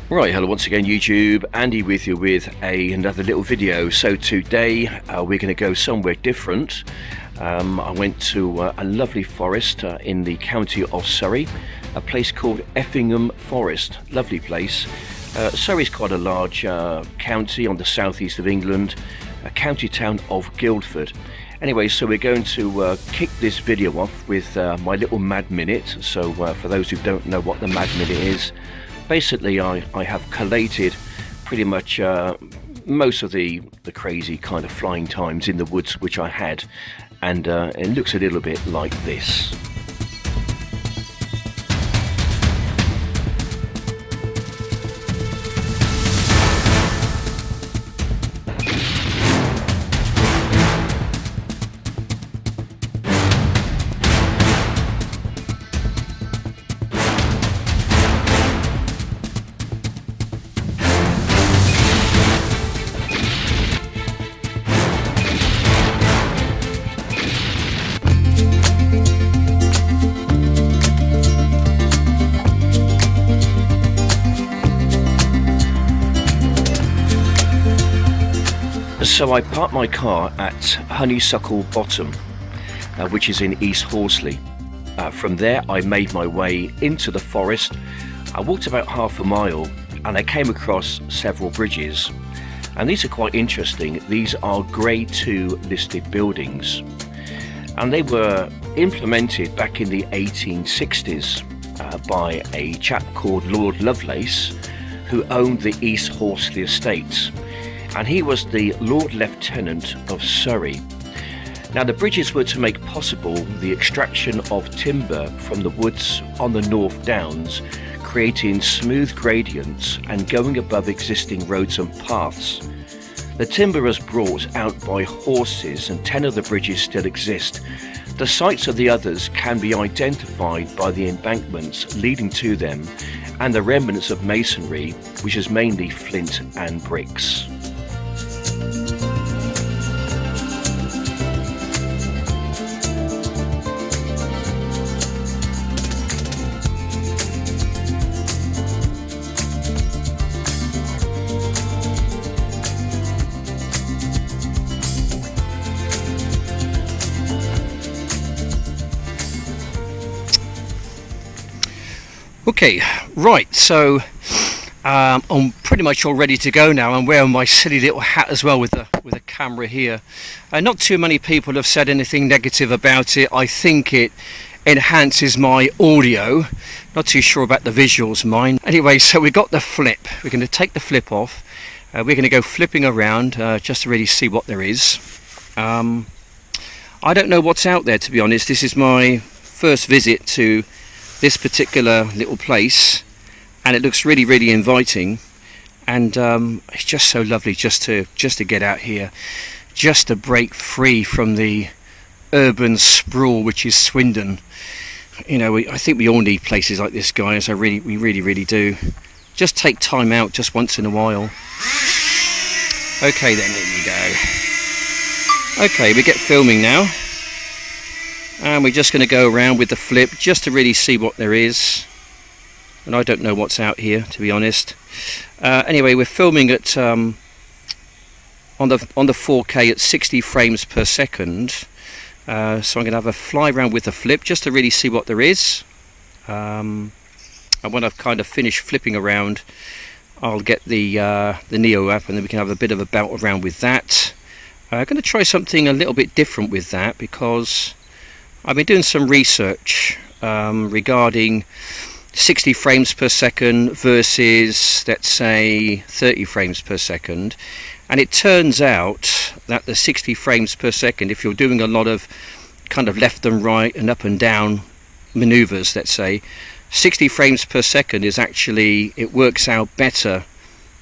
Right, hello once again YouTube, Andy with you with another little video. So today we're going to go somewhere different. I went to a lovely forest in the county of Surrey, a place called Effingham Forest. Lovely place. Surrey's quite a large county on the southeast of England, a county town of Guildford. Anyway, so we're going to kick this video off with my little Mad Minute. So for those who don't know what the Mad Minute is, basically I have collated pretty much most of the crazy kind of flying times in the woods which I had, and it looks a little bit like this. So I parked my car at Honeysuckle Bottom, which is in East Horsley. From there I made my way into the forest. I walked about half a mile and I came across several bridges, and these are quite interesting. These are Grade 2 listed buildings, and they were implemented back in the 1860s by a chap called Lord Lovelace, who owned the East Horsley estates. And he was the Lord Lieutenant of Surrey. Now the bridges were to make possible the extraction of timber from the woods on the North Downs, creating smooth gradients and going above existing roads and paths. The timber was brought out by horses, and 10 of the bridges still exist. The sites of the others can be identified by the embankments leading to them and the remnants of masonry, which is mainly flint and bricks. Okay, right, so I'm pretty much all ready to go now. I'm wearing my silly little hat as well with a camera here. Not too many people have said anything negative about it. I think it enhances my audio. Not too sure about the visuals, mine. Anyway, so we got the flip. We're going to take the flip off. We're going to go flipping around just to really see what there is. I don't know what's out there, to be honest. This is my first visit to this particular little place, and it looks really inviting, and it's just so lovely just to get out here, just to break free from the urban sprawl which is Swindon. You know, I think we all need places like this, guys. We really do. Just take time out just once in a while. Okay then, there you go. Okay, we get filming now. And we're just going to go around with the flip just to really see what there is. And I don't know what's out here, to be honest. Anyway, we're filming at on the 4K at 60 frames per second. So I'm going to have a fly around with the flip just to really see what there is. And when I've kind of finished flipping around, I'll get the Neo app, and then we can have a bit of a bout around with that. I'm going to try something a little bit different with that, because I've been doing some research regarding 60 frames per second versus, let's say, 30 frames per second, and it turns out that the 60 frames per second, if you're doing a lot of kind of left and right and up and down maneuvers, let's say, 60 frames per second is actually, it works out better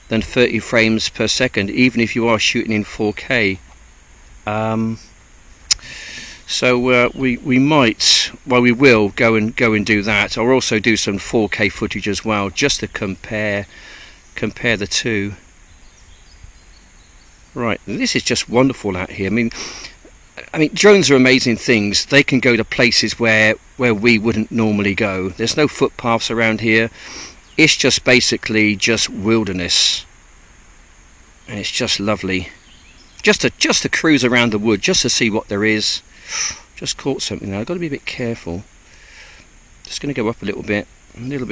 than 30 frames per second, even if you are shooting in 4K. So we might, well, we will go and do that. I'll also do some 4K footage as well, just to compare the two. Right, this is just wonderful out here. I mean, drones are amazing things. They can go to places where we wouldn't normally go. There's no footpaths around here. it's just basically just wilderness, and it's just lovely. Just to cruise around the wood, just to see what there is. Just caught something there. I've got to be a bit careful. Just going to go up a little bit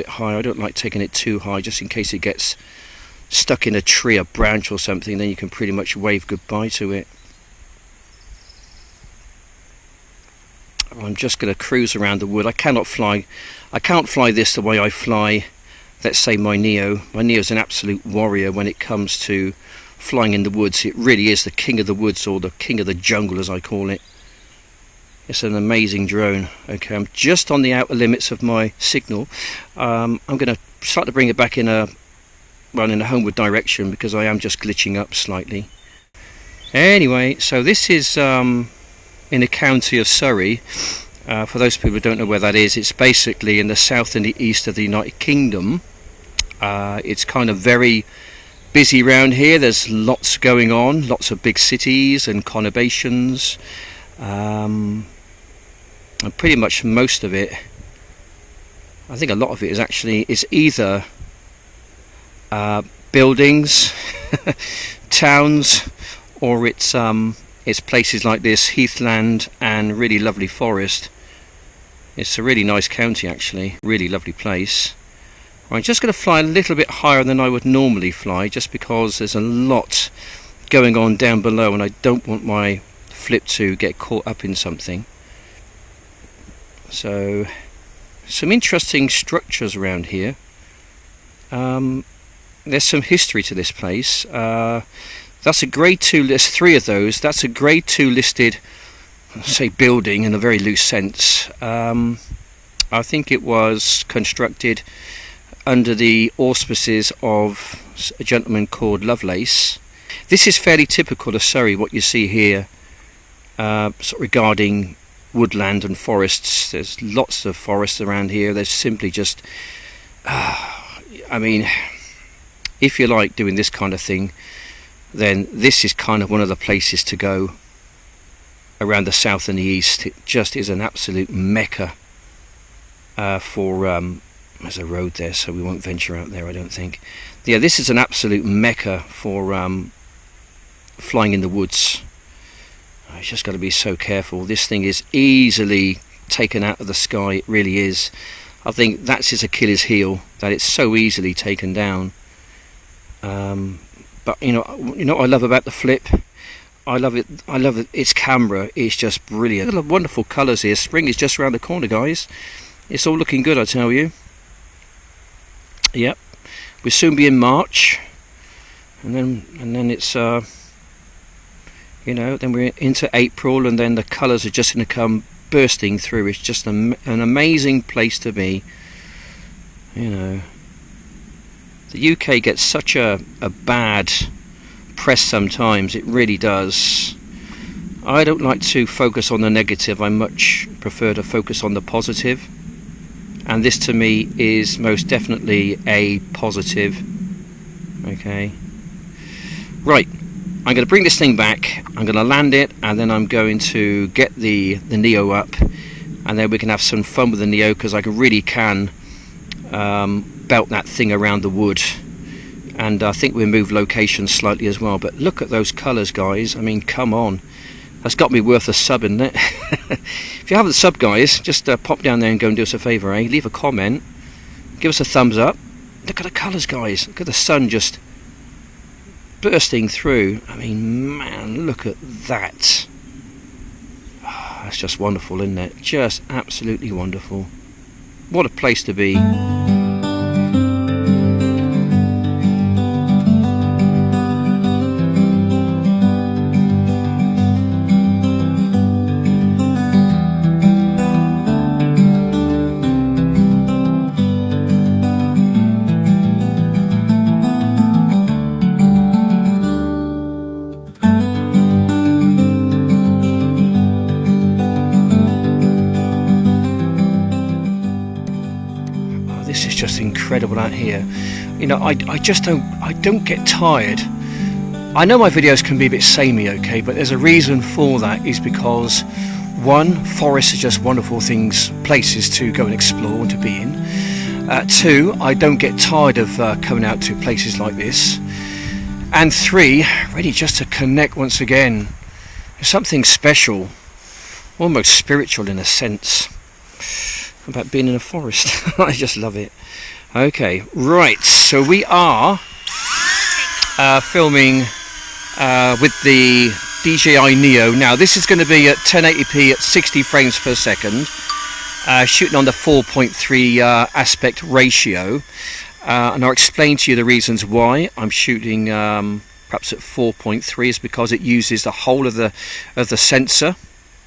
higher. I don't like taking it too high, just in case it gets stuck in a tree, a branch or something. Then you can pretty much wave goodbye to it. I'm just going to cruise around the wood. I can't fly this the way I fly, let's say, my Neo. My Neo is an absolute warrior when it comes to flying in the woods. It really is the king of the woods, or the king of the jungle, as I call it. It's an amazing drone. Okay, I'm just on the outer limits of my signal. I'm going to start to bring it back in a homeward direction, because I am just glitching up slightly. Anyway, so this is in the county of Surrey. For those people who don't know where that is, it's basically in the south and the east of the United Kingdom. It's kind of very busy around here. There's lots going on, lots of big cities and conurbations, and pretty much most of it, I think a lot of it is either buildings, towns, or it's places like this, heathland and really lovely forest. It's a really nice county, actually, really lovely place. I'm just going to fly a little bit higher than I would normally fly, just because there's a lot going on down below and I don't want my flip to get caught up in something. So, some interesting structures around here. There's some history to this place. That's a grade 2, there's 3 of those. That's a grade 2 listed, say, building in a very loose sense. I think it was constructed under the auspices of a gentleman called Lovelace. This is fairly typical of Surrey, what you see here, sort of regarding woodland and forests. There's lots of forests around here. There's simply just, I mean, if you like doing this kind of thing, then this is kind of one of the places to go around the south and the east. It just is an absolute mecca for there's a road there, so we won't venture out there, I don't think. Yeah, this is an absolute mecca for flying in the woods. I've just got to be so careful. This thing is easily taken out of the sky, it really is. I think that's his Achilles heel, that it's so easily taken down. But you know what I love about the Flip? I love it. Its camera is just brilliant. Look at the wonderful colours here. Spring is just around the corner, guys. It's all looking good, I tell you. Yep, we'll soon be in March, and then it's then we're into April, and then the colours are just going to come bursting through. It's just an amazing place to be. You know, the UK gets such a bad press sometimes, it really does. I don't like to focus on the negative, I much prefer to focus on the positive, and this to me is most definitely a positive. Okay, right, I'm going to bring this thing back, I'm going to land it, and then I'm going to get the Neo up, and then we can have some fun with the Neo, because I really can belt that thing around the wood. And I think we'll move location slightly as well. But look at those colours, guys. I mean, come on. That's got me worth a sub, isn't it? If you haven't subbed, guys, just pop down there and go and do us a favour, eh? Leave a comment. Give us a thumbs up. Look at the colours, guys. Look at the sun just bursting through. I mean, man, look at that. Oh, that's just wonderful, isn't it? Just absolutely wonderful. What a place to be. This is just incredible out here. You know, I don't get tired. I know my videos can be a bit samey, okay, but there's a reason for that. Is because, one, forests are just wonderful places to go and explore and to be in. 2, I don't get tired of coming out to places like this. And 3, ready just to connect once again. There's something special, almost spiritual in a sense, about being in a forest. I just love it. Okay, right, so we are filming with the DJI Neo. Now this is going to be at 1080p at 60 frames per second, shooting on the 4.3 aspect ratio, and I'll explain to you the reasons why I'm shooting perhaps at 4.3 is because it uses the whole of the sensor.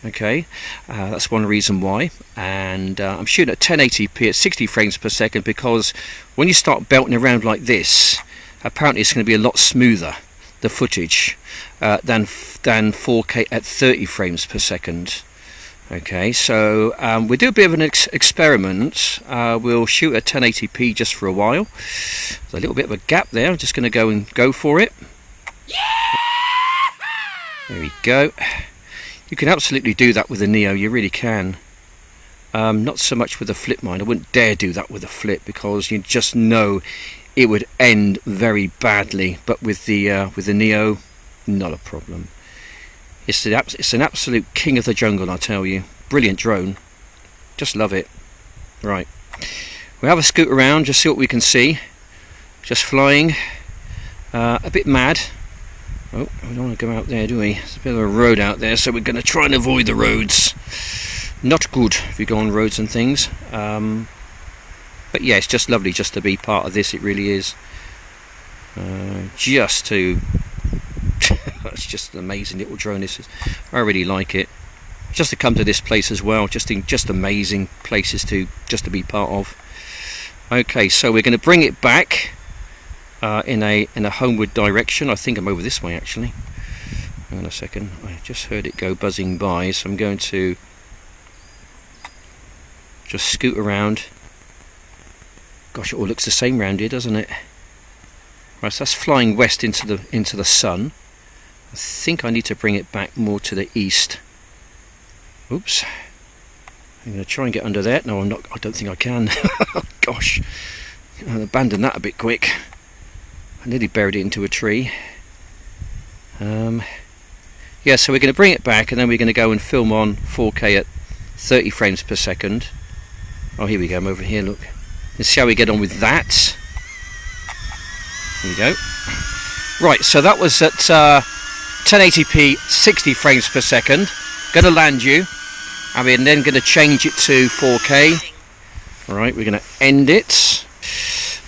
Okay, that's one reason why. And I'm shooting at 1080p at 60 frames per second because when you start belting around like this, apparently it's going to be a lot smoother, the footage, than 4K at 30 frames per second. Okay, so we do a bit of an experiment. We'll shoot at 1080p just for a while. There's a little bit of a gap there. I'm just going to go for it. There we go. You can absolutely do that with the Neo, you really can. Not so much with the Flip mind. I wouldn't dare do that with the Flip because you just know it would end very badly. But with the Neo, not a problem. It's an absolute king of the jungle, I tell you. Brilliant drone. Just love it. Right. We'll have a scoot around, just see what we can see. Just flying. A bit mad. Oh, we don't want to go out there, do we? There's a bit of a road out there, so we're going to try and avoid the roads. Not good if you go on roads and things. But yeah, it's just lovely just to be part of this, it really is. It's just an amazing little drone, this is. I really like it. Just to come to this place as well, just amazing places to be part of. Okay, so we're going to bring it back. In a homeward direction. I think I'm over this way actually. Hang on a second, I just heard it go buzzing by, so I'm going to just scoot around. Gosh, it all looks the same round here, doesn't it? Right, so that's flying west into the sun. I think I need to bring it back more to the east. Oops. I'm going to try and get under there. No, I'm not. I don't think I can. Gosh, I'll abandon that a bit quick. I nearly buried it into a tree. Yeah, so we're going to bring it back and then we're going to go and film on 4K at 30 frames per second. Oh, here we go, I'm over here, look. Let's see how we get on with that. Here we go. Right, so that was at 1080p 60 frames per second. Going to land you. And we're then going to change it to 4K. Alright, we're going to end it.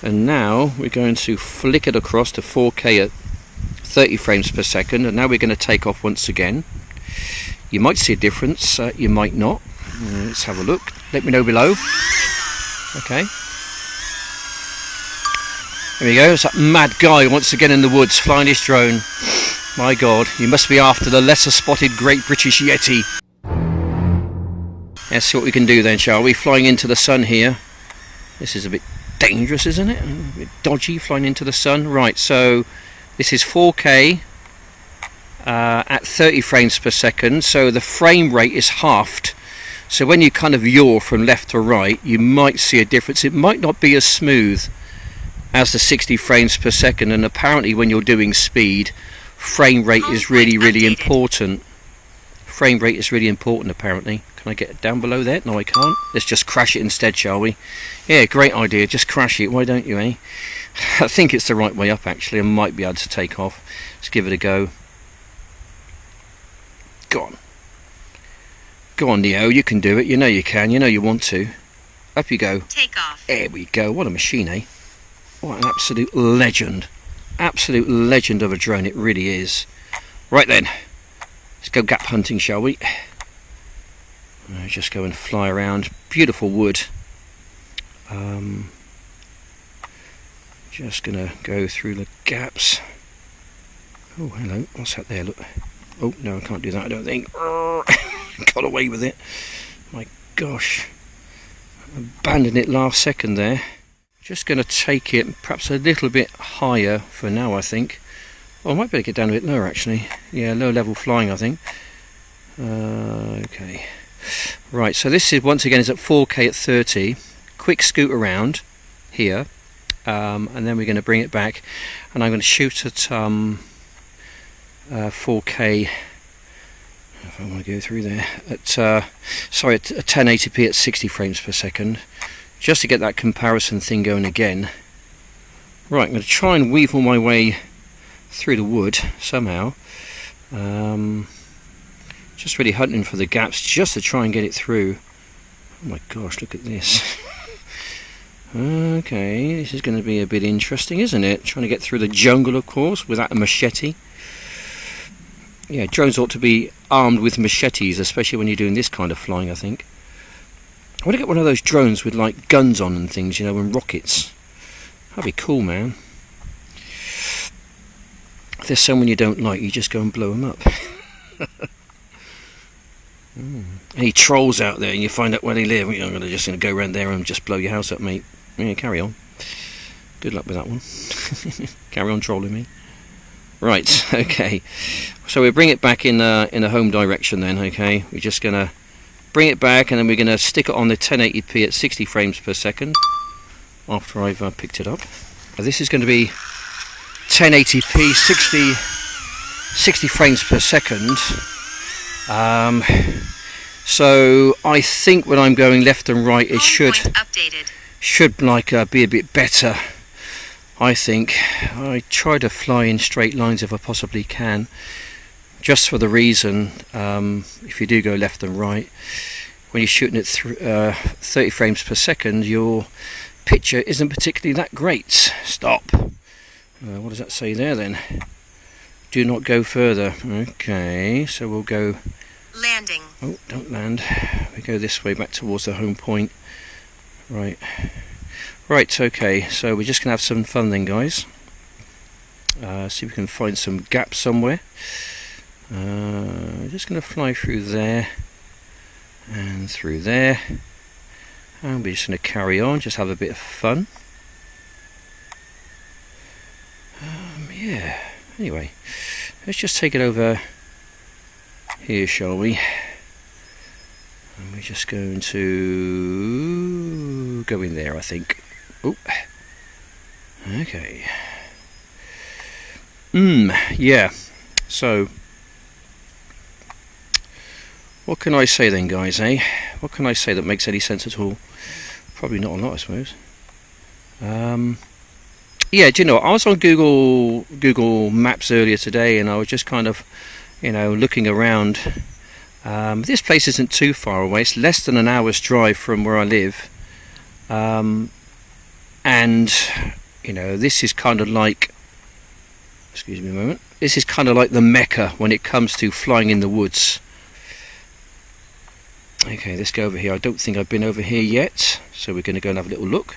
And now we're going to flick it across to 4K at 30 frames per second, and now we're going to take off once again. You might see a difference, you might not. Let's have a look. Let me know below. Okay. There we go. It's that mad guy once again in the woods flying his drone. My God, you must be after the lesser spotted Great British Yeti. Let's see what we can do then, shall we? Flying into the sun here. This is a bit dangerous, isn't it? A bit dodgy flying into the sun. Right, so this is 4K at 30 frames per second, so the frame rate is halved. So when you kind of yaw from left to right, you might see a difference. It might not be as smooth as the 60 frames per second, and apparently when you're doing speed, frame rate is really important. Frame rate is really important apparently. Can I get it down below there? No, I can't. Let's just crash it instead, shall we? Yeah, great idea. Just crash it. Why don't you, eh? I think it's the right way up, actually. I might be able to take off. Let's give it a go. Go on. Go on, Neo. You can do it. You know you can. You know you want to. Up you go. Take off. There we go. What a machine, eh? What an absolute legend. Absolute legend of a drone. It really is. Right then. Let's go gap hunting, shall we? Just go and fly around. Beautiful wood. Just gonna go through the gaps. Oh, hello. What's that there? Look. Oh, no, I can't do that, I don't think. Got away with it. My gosh. Abandoned it last second there. Just going to take it perhaps a little bit higher for now, I think. Oh, I might better get down a bit lower, actually. Yeah, low level flying, I think. Okay. Right, so this is, once again, is at 4K at 30. Quick scoot around. here, and then we're going to bring it back, and I'm going to shoot at 4K. If I want to go through there at sorry, at 1080p at 60 frames per second, just to get that comparison thing going again. Right, I'm going to try and weevil my way through the wood somehow. Just really hunting for the gaps just to try and get it through. Oh my gosh, look at this. Okay, this is going to be a bit interesting, isn't it? Trying to get through the jungle, of course, without a machete. Yeah, drones ought to be armed with machetes, especially when you're doing this kind of flying, I think. I want to get one of those drones with like guns on and things, you know, and rockets. That'd be cool, man. If there's someone you don't like, you just go and blow them up. Any trolls out there and you find out where they live, I'm going to go around there and just blow your house up, mate. Yeah, carry on. Good luck with that one. Carry on trolling me. Right, okay. So we'll bring it back in a home direction then, okay? We're just going to bring it back, and then we're going to stick it on the 1080p at 60 frames per second after I've picked it up. Now this is going to be 1080p 60 frames per second. So I think when I'm going left and right, it should like be a bit better. I think I try to fly in straight lines if I possibly can, just for the reason if you do go left and right, when you're shooting at 30 frames per second, your picture isn't particularly that great. Stop. What does that say there then? Do not go further. Okay, so we'll go landing. Oh, don't land. We go this way back towards the home point. Right, okay, so we're just gonna have some fun then, guys. See if we can find some gaps somewhere. Just gonna fly through there and through there, and we're just gonna carry on, just have a bit of fun. Yeah, anyway, let's just take it over here, shall we? And we're just going to go in there, I think. Oh, okay. Yeah. So, what can I say then, guys? What can I say that makes any sense at all? Probably not a lot, I suppose. Yeah, do you know, I was on Google Maps earlier today, and I was just kind of, you know, looking around. This place isn't too far away. It's less than an hour's drive from where I live. And, you know, this is kind of like, excuse me a moment, this is kind of like the Mecca when it comes to flying in the woods. Okay, let's go over here. I don't think I've been over here yet, so we're going to go and have a little look.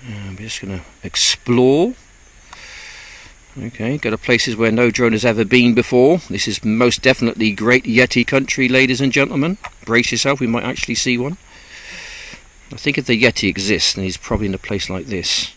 We're just going to explore. Okay, go to places where no drone has ever been before. This is most definitely Great Yeti country, ladies and gentlemen. Brace yourself, we might actually see one. I think if the Yeti exists, then he's probably in a place like this.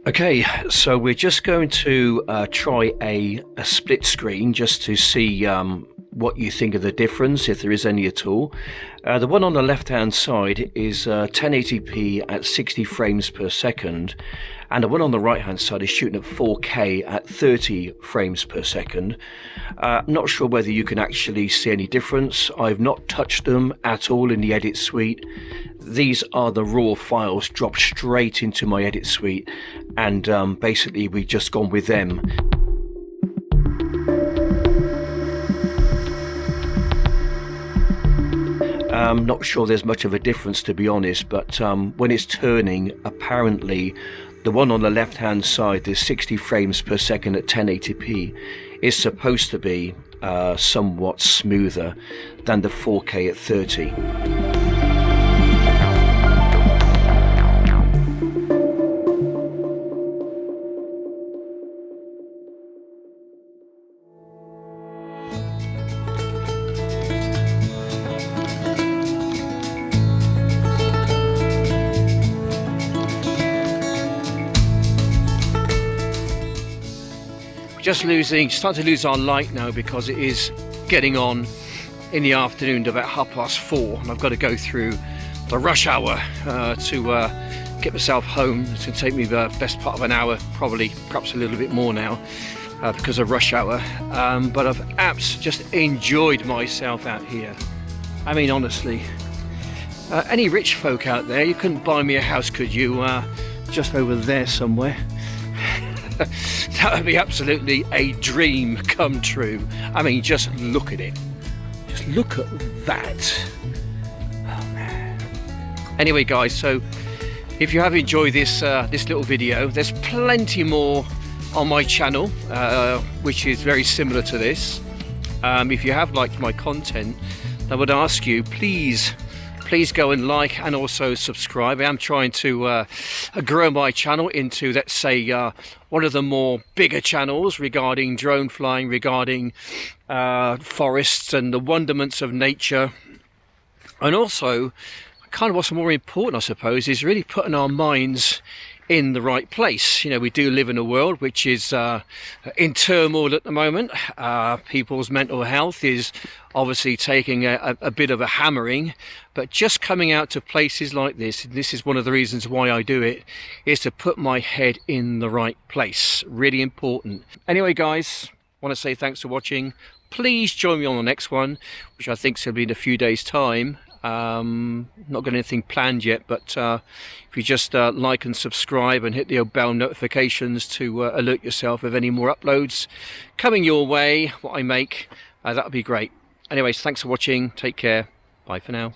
Okay, so we're just going to try a split screen just to see what you think of the difference, if there is any at all. The one on the left hand side is 1080p at 60 frames per second, and the one on the right hand side is shooting at 4K at 30 frames per second. Not sure whether you can actually see any difference. I've not touched them at all in the edit suite. These are the raw files dropped straight into my edit suite, and basically we've just gone with them. I'm not sure there's much of a difference, to be honest, but when it's turning, apparently the one on the left hand side, the 60 frames per second at 1080p, is supposed to be somewhat smoother than the 4K at 30. Starting to lose our light now because it is getting on in the afternoon to about 4:30, and I've got to go through the rush hour to get myself home. It's going to take me the best part of an hour, perhaps a little bit more now because of rush hour. But I've just enjoyed myself out here. I mean, honestly, any rich folk out there, you couldn't buy me a house, could you? Just over there somewhere. That would be absolutely a dream come true. I mean, just look at it. Just look at that. Oh man. Anyway, guys, so if you have enjoyed this little video, there's plenty more on my channel, which is very similar to this. If you have liked my content, I would ask you, please go and like and also subscribe. I am trying to grow my channel into, let's say, one of the more bigger channels regarding drone flying, regarding forests and the wonderments of nature. And also, kind of what's more important, I suppose, is really putting our minds in the right place. You know, we do live in a world which is in turmoil at the moment. People's mental health is obviously taking a bit of a hammering, but just coming out to places like this is one of the reasons why I do it, is to put my head in the right place. Really important. Anyway, guys, I want to say thanks for watching. Please join me on the next one, which I think is going to be in a few days' time. Not got anything planned yet, but if you just like and subscribe and hit the bell notifications to alert yourself of any more uploads coming your way, what I make, that would be great. Anyways, thanks for watching. Take care. Bye for now.